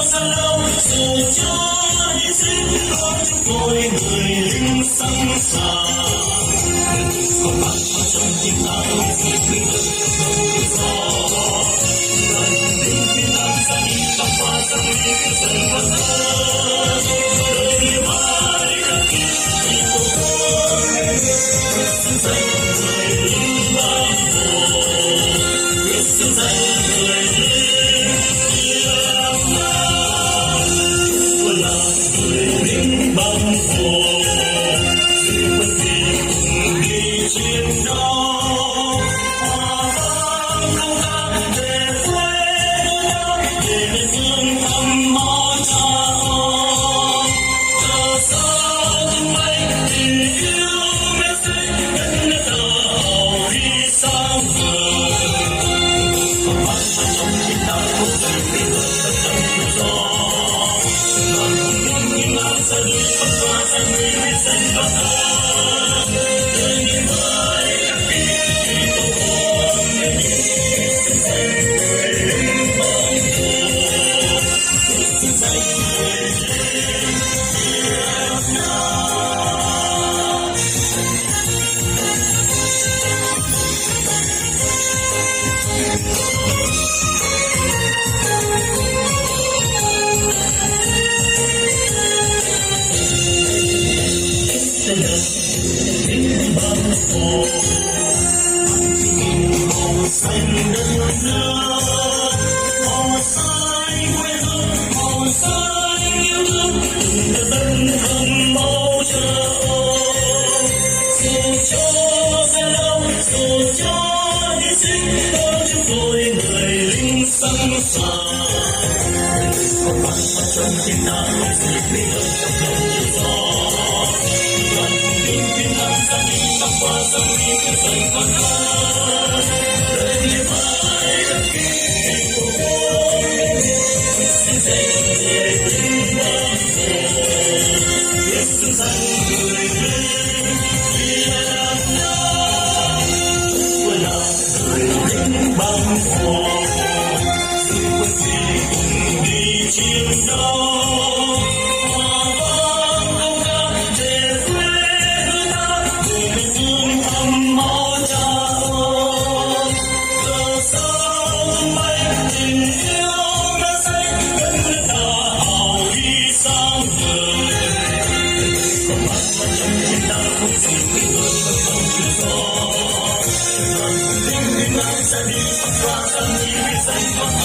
xa lâu dù cho hy sinh có chúng tôi người lính sẵn sàng còn bạn ở trong tim ta không gì quy định tự do lần lính Việt Nam ra đi khắp qua dòng đi cái dần vân đời đi mãi đất kia vì tổ quốc xứng danh người lính Bác Hồ xứng danh người lính Việt Nam là người lính Bác Hồ vì bất kỳ cùng đi chiến đấu hòa vang công tác về quê để lên phương thăm máu cha ông chờ sao tung bay tình yêu mến xanh đất nước tự hào đi sang người còn bạn ở trong tim ta không gì bị thương tất cả tự do đoàn hùng binh Việt Nam ra đi khắp qua gian nguy biết danh và thơ đời ngày mới đất kia vì tổ quốc nên đi xứng danh người lính Bác Hồ xứng danh người lính Việt Nam. Đây là lính Bác Hồ màu xanh đất nước màu xanh quê hương màu xanh yêu thương từng đợt dân thầm máu chờ dù cho gian lao dù cho hy sinh có chúng tôi người lính sẵn sàng còn bạn ở trong tim ta không gì bị thương trong lòng tự do đoàn lính Việt Nam ra đi khắp qua dòng đi cái dần vân đời ngày mai đất kia vì tổ quốc xứng danh người lính Bác Hồ biết xứng danh người lính Việt Nam tôi là người lính Bác Hồ dù bất kỳ cùng đi chiến đấu hòa vang công tác về quê hương ta để lên phương thăm máu cha ông cờ sao tung bay tình yêu đã xanh đất nước ta hào đi sang người còn bạn ở trong tim ta không gì quy ước bất đồng tự do đoàn hùng binh Việt Nam ra đi khắp qua gian nguy biết danh vọng